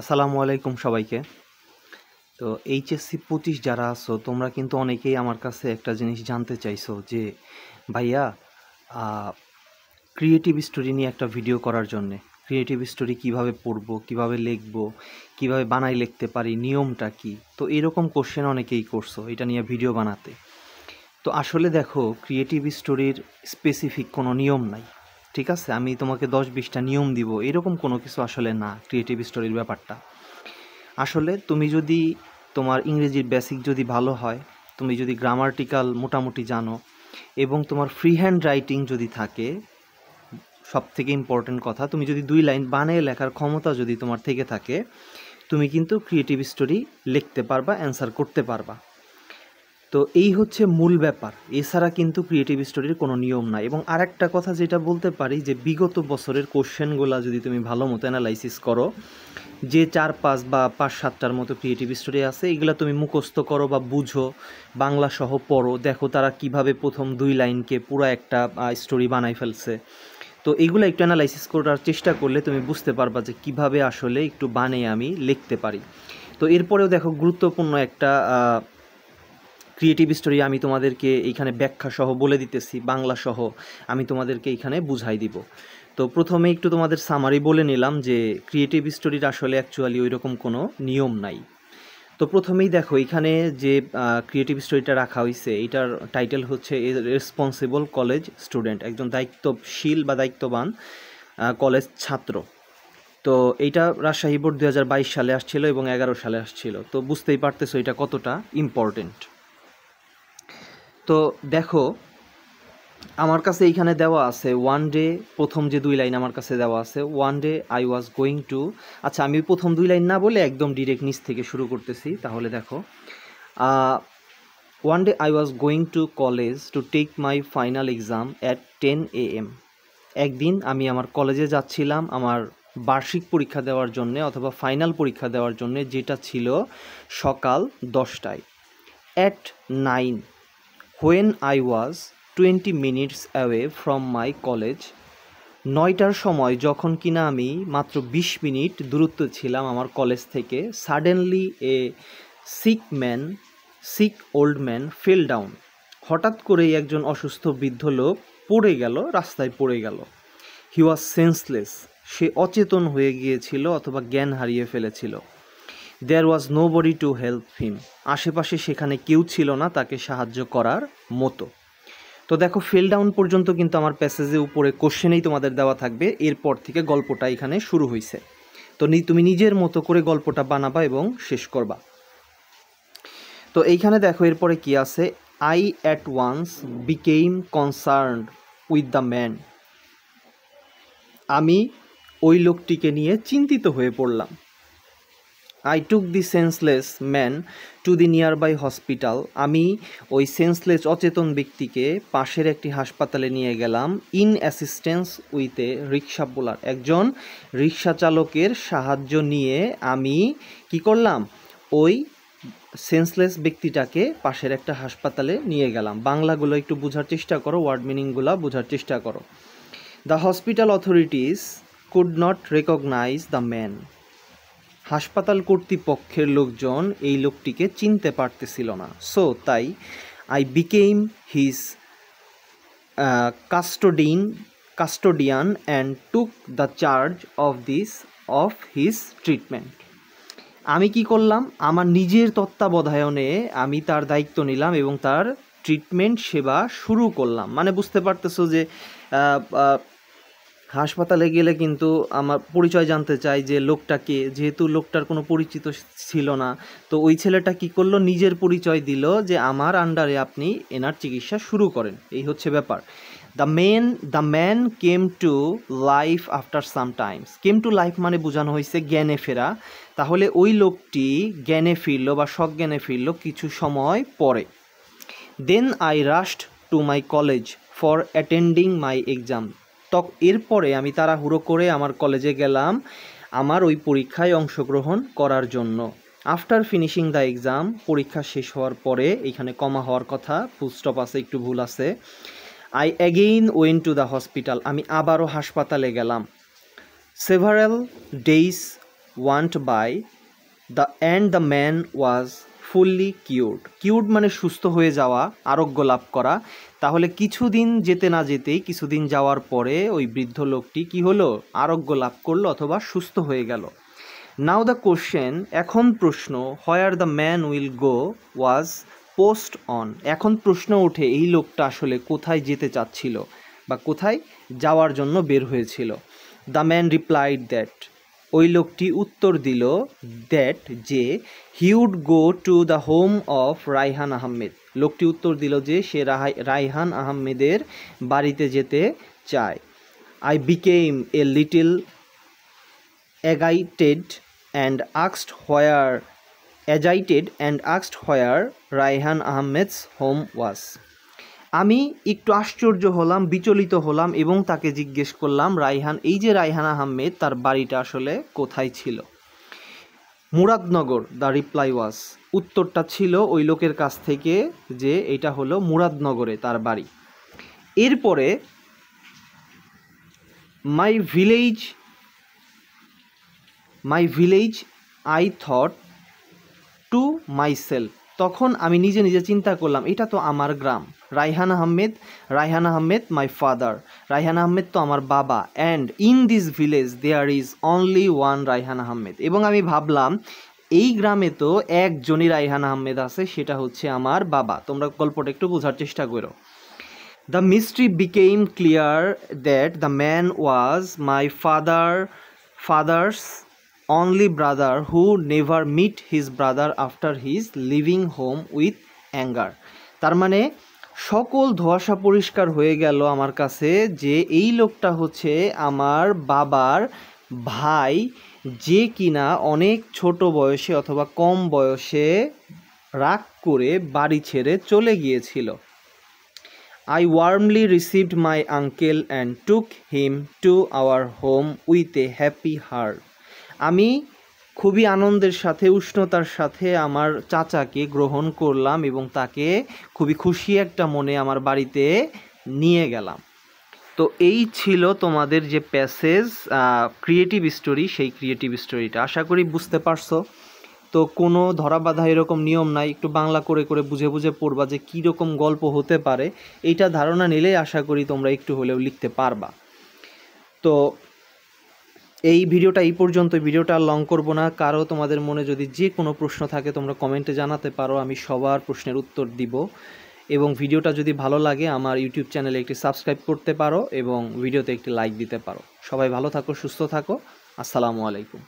আসসালামু আলাইকুম সবাইকে। তো এইচএসসি 25 যারা আছো তোমরা কিন্তু অনেকেই আমার কাছে একটা জিনিস জানতে চাইছো যে ভাইয়া ক্রিয়েটিভ স্টোরি নিয়ে একটা ভিডিও করার জন্যে ক্রিয়েটিভ স্টোরি কিভাবে পড়বো, কিভাবে লিখবো, কিভাবে বানাই লিখতে পারি, নিয়মটা কি। তো এরকম কোশ্চেন অনেকেই করছো এটা নিয়ে ভিডিও বানাতে। তো আসলে দেখো, ক্রিয়েটিভ স্টোরির স্পেসিফিক কোনো নিয়ম নাই, ঠিক আছে? আমি তোমাকে 10-20টা নিয়ম দিব এরকম কোনো কিছু আসলে না। ক্রিয়েটিভ স্টোরির ব্যাপারটা আসলে তুমি যদি তোমার ইংরেজির বেসিক যদি ভালো হয়, তুমি যদি গ্রামার্টিক্যাল মোটামুটি জানো এবং তোমার ফ্রি হ্যান্ড রাইটিং যদি থাকে, সব থেকে ইম্পর্টেন্ট কথা, তুমি যদি 2 লাইন বানিয়ে লেখার ক্ষমতা যদি তোমার থেকে থাকে, তুমি কিন্তু ক্রিয়েটিভ স্টোরি লিখতে পারবা, অ্যান্সার করতে পারবা। তো এই হচ্ছে মূল ব্যাপার। এছাড়া কিন্তু ক্রিয়েটিভ স্টোরির কোনো নিয়ম নাই। এবং আরেকটা কথা যেটা বলতে পারি যে বিগত বছরের কোশ্চেনগুলো যদি তুমি ভালো মতো অ্যানালাইসিস করো, যে 4-5 বা 5-7টার মতো ক্রিয়েটিভ স্টোরি আছে, এগুলো তুমি মুখস্থ করো বা বুঝো, বাংলা সহ পড়ো, দেখো তারা কিভাবে প্রথম 2 লাইনকে পুরো একটা স্টোরি বানাই ফেলছে। তো এইগুলো একটু অ্যানালাইসিস করার চেষ্টা করলে তুমি বুঝতে পারবা যে কিভাবে আসলে একটু বানিয়ে আমি লিখতে পারি। তো এরপরেও দেখো, গুরুত্বপূর্ণ একটা ক্রিয়েটিভ স্টোরি আমি তোমাদেরকে এইখানে ব্যাখ্যা সহ বলে দিতেছি, বাংলা সহ আমি তোমাদেরকে এইখানে বুঝাই দিব। তো প্রথমে একটু তোমাদের সামারি বলে নিলাম যে ক্রিয়েটিভ স্টোরির আসলে অ্যাকচুয়ালি ওই রকম কোনো নিয়ম নাই। তো প্রথমেই দেখো, এখানে যে ক্রিয়েটিভ স্টোরিটা রাখা হয়েছে এটার টাইটেল হচ্ছে রেসপন্সিবল কলেজ স্টুডেন্ট, একজন দায়িত্বশীল বা দায়িত্ববান কলেজ ছাত্র। তো এইটা রাজশাহী বোর্ড 2022 সালে আসছিল এবং 11 সালে আসছিল। তো বুঝতেই পারতেছো এটা কতটা ইম্পর্টেন্ট। তো দেখো, আমার কাছে এইখানে দেওয়া আছে ওয়ান ডে, প্রথম যে 2 লাইন আমার কাছে দেওয়া আছে, one day I was going two. আচ্ছা, আমি প্রথম 2 লাইন না বলে একদম ডিরেক্ট নিচ থেকে শুরু করতেছি। তাহলে দেখো, one day I was going to college to take my final exam at 10 AM। একদিন আমি আমার কলেজে যাচ্ছিলাম আমার বার্ষিক পরীক্ষা দেওয়ার জন্যে অথবা ফাইনাল পরীক্ষা দেওয়ার জন্যে, যেটা ছিল সকাল 10টায়। At 9 when I was 20 minutes away from my college। 9টার সময় যখন কিনা আমি মাত্র 20 মিনিট দূরত্ব ছিলাম আমার কলেজ থেকে, suddenly a sick old man fell down. হঠাৎ করেই একজন অসুস্থ বৃদ্ধ লোক পড়ে গেল, রাস্তায় পড়ে গেল। হি ওয়াজ সেন্সলেস। সে অচেতন হয়ে গিয়েছিল অথবা জ্ঞান হারিয়ে ফেলেছিল। There was nobody to help him. আশেপাশে সেখানে কেউ ছিল না তাকে সাহায্য করার মতো। তো দেখো, ফেল ডাউন পর্যন্ত কিন্তু আমার প্যাসেজে উপরে কোশ্চেনেই তোমাদের দেওয়া থাকবে, এরপর থেকে গল্পটা এখানে শুরু হয়েছে। তো তুমি নিজের মতো করে গল্পটা বানাবা এবং শেষ করবা। তো এইখানে দেখো এরপরে কি আছে, I at once became concerned with the man. আমি ওই লোকটিকে নিয়ে চিন্তিত হয়ে পড়লাম। I took the senseless man to the nearby hospital. আমি ওই সেন্সলেস অচেতন ব্যক্তিকে পাশের একটি হাসপাতালে নিয়ে গেলাম। ইন অ্যাসিস্ট্যান্স উইথ এ রিক্সা পোলার। একজন রিক্সা চালকের সাহায্য নিয়ে আমি কি করলাম, ওই সেন্সলেস ব্যক্তিটাকে পাশের একটা হাসপাতালে নিয়ে গেলাম। বাংলাগুলো একটু বোঝার চেষ্টা করো, ওয়ার্ড মিনিংগুলো বোঝার চেষ্টা করো। The hospital authorities could not recognise the man. হাসপাতাল কর্তৃপক্ষের লোকজন এই লোকটিকে চিনতে পারতেছিল না। সো তাই I became his custodian and took the charge of his treatment. আমি কি করলাম, আমার নিজের তত্ত্বাবধায়নে আমি তার দায়িত্ব নিলাম এবং তার ট্রিটমেন্ট সেবা শুরু করলাম। মানে বুঝতে পারতেছো যে হাসপাতালে গেলে কিন্তু আমার পরিচয় জানতে চাই যে লোকটাকে, যেহেতু লোকটার কোনো পরিচিত ছিল না, তো ওই ছেলেটা কি করলো, নিজের পরিচয় দিল যে আমার আন্ডারে আপনি এনার চিকিৎসা শুরু করেন। এই হচ্ছে ব্যাপার। The man came to life after some Times. Came to life মানে বোঝানো হয়েছে জ্ঞানে ফেরা। তাহলে ওই লোকটি জ্ঞানে ফিরল বা সজ্ঞানে ফিরল কিছু সময় পরে। Then I rushed to my college for attending my exam. এরপরে আমি তাড়াহুড়ো করে আমার কলেজে গেলাম আমার ওই পরীক্ষায় অংশগ্রহণ করার জন্য। আফটার ফিনিশিং দ্য এক্সাম, পরীক্ষা শেষ হওয়ার পরে, এইখানে কমা হওয়ার কথা, ফুল স্টপ আছে, একটু ভুল আছে। I again went to the hospital. আমি আবারও হাসপাতালে গেলাম। Several days went by the man was fully cured মানে সুস্থ হয়ে যাওয়া, আরোগ্য লাভ করা। তাহলে কিছুদিন যেতে না যেতেই, কিছুদিন যাওয়ার পরে ওই বৃদ্ধ লোকটি কি হলো, আরোগ্য লাভ করলো অথবা সুস্থ হয়ে গেল। নাও দ্য কোশ্চেন, এখন প্রশ্ন, where the man will go was post on. এখন প্রশ্ন ওঠে এই লোকটা আসলে কোথায় যেতে চাচ্ছিল বা কোথায় যাওয়ার জন্য বের হয়েছিল। দ্য ম্যান রিপ্লাইড দ্যাট, ওই লোকটি উত্তর দিল দ্যাট যে he would go to the home of Raihan Ahmed. লোকটি উত্তর দিল যে সে রায়হান আহমেদের বাড়িতে যেতে চায়। I became a little agitated and asked where Raihan আহমেদ's home was. আমি একটু আশ্চর্য হলাম, বিচলিত হলাম এবং তাকে জিজ্ঞেস করলাম রায়হান আহমেদ তার বাড়িটা আসলে কোথায় ছিল। মুরাদনগর, দ্য রিপ্লাই ওয়াজ, উত্তরটা ছিল ওই লোকের কাছ থেকে যে এটা হলো মুরাদনগরে তার বাড়ি। এরপরে my village I thought to myself, তখন আমি নিজে নিজে চিন্তা করলাম এটা তো আমার গ্রাম। রায়হান আহমেদ মাই ফাদার, রায়হান আহমেদ তো আমার বাবা। And in this village there is only one Raihan Ahmed, এবং আমি ভাবলাম এই গ্রামে তো একজনই রায়হান আহমেদ আছে, সেটা হচ্ছে আমার বাবা। তোমরা গল্পটা একটু বোঝার চেষ্টা করো। The mystery became clear that the man was my father's only brother who never meet his brother after his leaving home with anger. তার মানে সকল ধোঁয়াশা পরিষ্কার হয়ে গেল আমার কাছে যে এই লোকটা হচ্ছে আমার বাবার ভাই, যে কিনা অনেক ছোট বয়সে অথবা কম বয়সে রাগ করে বাড়ি ছেড়ে চলে গিয়েছিল। I warmly received my uncle and took him to our home with a happy heart. আমি খুবই আনন্দের সাথে, উষ্ণতার সাথে আমার চাচাকে গ্রহণ করলাম এবং তাকে খুবই খুশি একটা মনে আমার বাড়িতে নিয়ে গেলাম। তো এই ছিল তোমাদের যে প্যাসেজ ক্রিয়েটিভ স্টোরি, সেই ক্রিয়েটিভ স্টোরিটা আশা করি বুঝতে পারছো। তো কোনো ধরা বাঁধা এরকম নিয়ম নাই, একটু বাংলা করে করে বুঝে বুঝে পড়বা যে কীরকম গল্প হতে পারে, এইটা ধারণা নিলেই আশা করি তোমরা একটু হলেও লিখতে পারবা। তো এই ভিডিওটা এই পর্যন্ত, ভিডিওটা লং করব না। কারো তোমাদের মনে যদি যে কোনো প্রশ্ন থাকে তোমরা কমেন্টে জানাতে পারো, আমি সবার প্রশ্নের উত্তর দিব। এবং ভিডিওটা যদি ভালো লাগে আমার ইউটিউব চ্যানেলে একটি সাবস্ক্রাইব করতে পারো এবং ভিডিওতে একটি লাইক দিতে পারো। সবাই ভালো থাকো, সুস্থ থাকো, আসসালামু আলাইকুম।